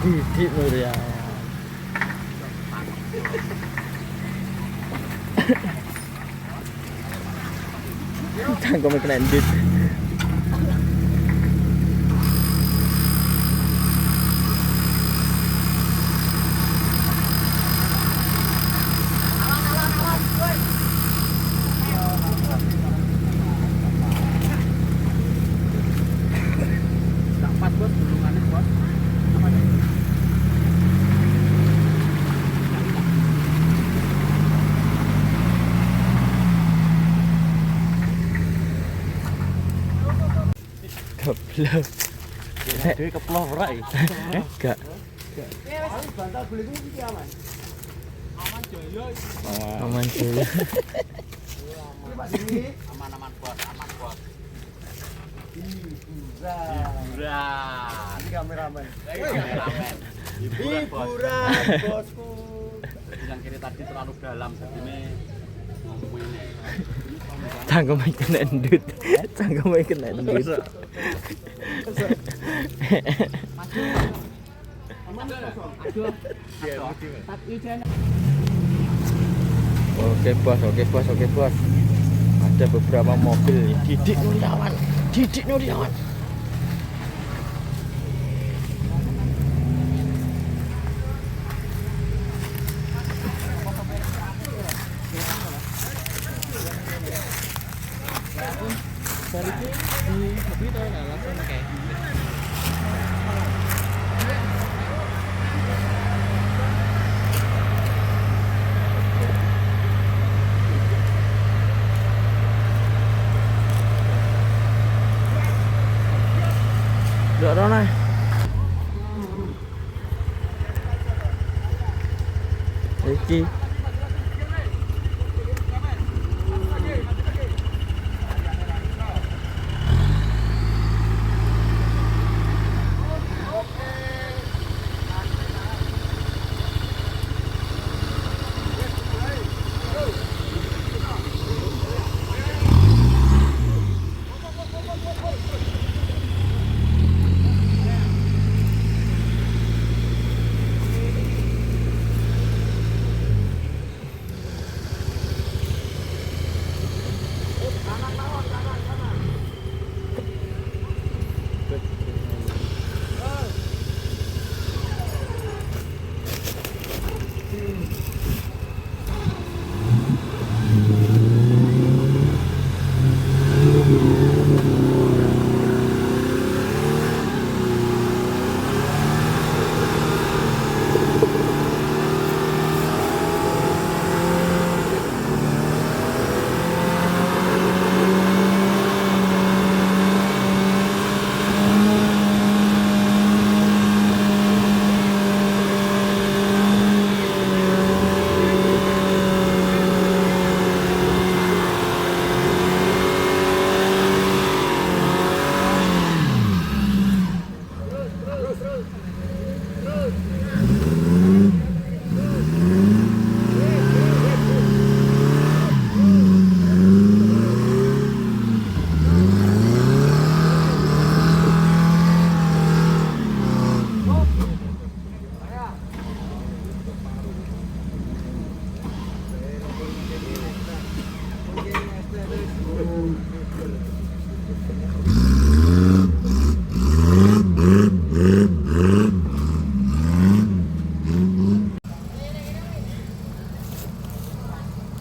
Speaker 2: Didik lur ya. Cangkeme kena ndit.
Speaker 4: Dapat bos, gulungannya bos.
Speaker 2: Goblok.
Speaker 4: Dia keplok ora ya?
Speaker 2: Enggak.
Speaker 5: Bantal guling iki aman.
Speaker 2: Aman dulu.
Speaker 5: Pak Dini.
Speaker 4: Aman-aman bos, aman bos.
Speaker 5: Hiburan. Ini kameramen.
Speaker 4: Kameramen. Hiburan bos.
Speaker 5: Hiburan bosku.
Speaker 4: Yang kiri tadi terlalu dalam, jadi ini ngomong ini.
Speaker 2: Cangkeme kena ndut. Cangkeme kena ndut. Oke bos. Ada beberapa mobil. Didik Nuryawan. Dok Rona. Iki.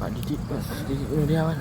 Speaker 2: Pak Didi, Mas Didi Kurniawan.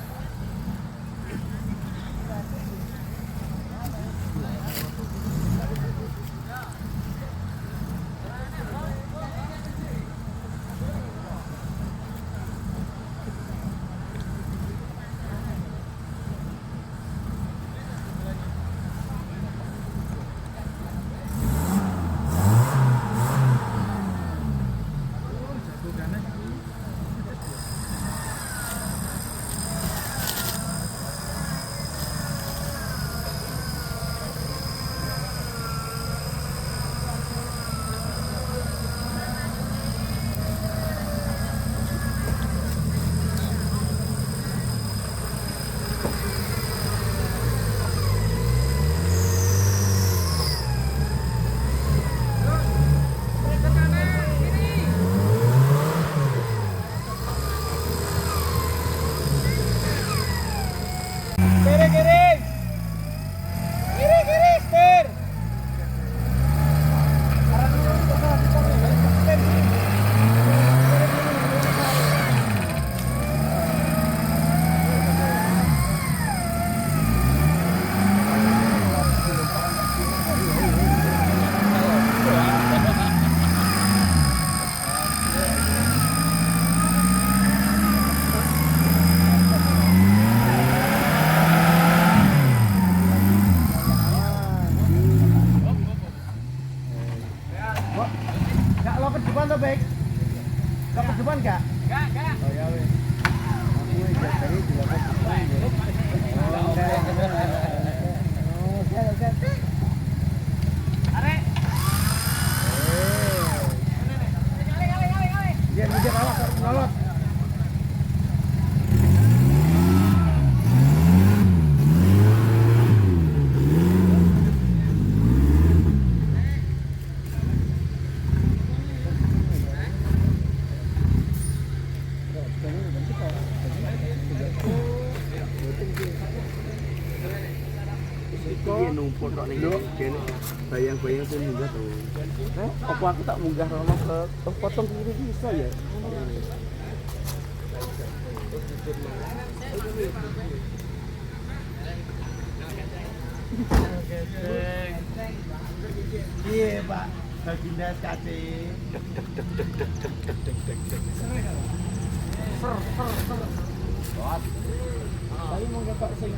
Speaker 5: Gak lo ke depan tuh, Bek? Lo ke depan gak?
Speaker 1: Enggak.
Speaker 5: Oh ya wes. Aku wes dari juga ke depan. Oke.
Speaker 1: Arek.
Speaker 5: Biar awak.
Speaker 3: Iki numpuk tok ning kene. Bayang-bayang sing munggah to.
Speaker 5: Apa aku tak munggah rono ke potong kiri bisa ya? Iya, Pak. Baginda SKC. Tapi mau ngetok sing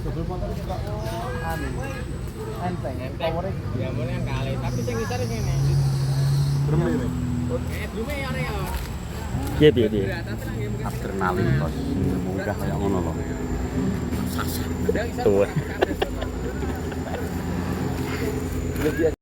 Speaker 5: double motor kok anu enteng powernya
Speaker 1: Ya boleh kali, tapi sing ngisor ngene.
Speaker 3: Dreme weh.
Speaker 1: Drume ya arek
Speaker 2: Piye
Speaker 1: ya.
Speaker 2: piye piye.
Speaker 4: Adrenalin tos munggah kayak ngono lho.
Speaker 2: Tuh.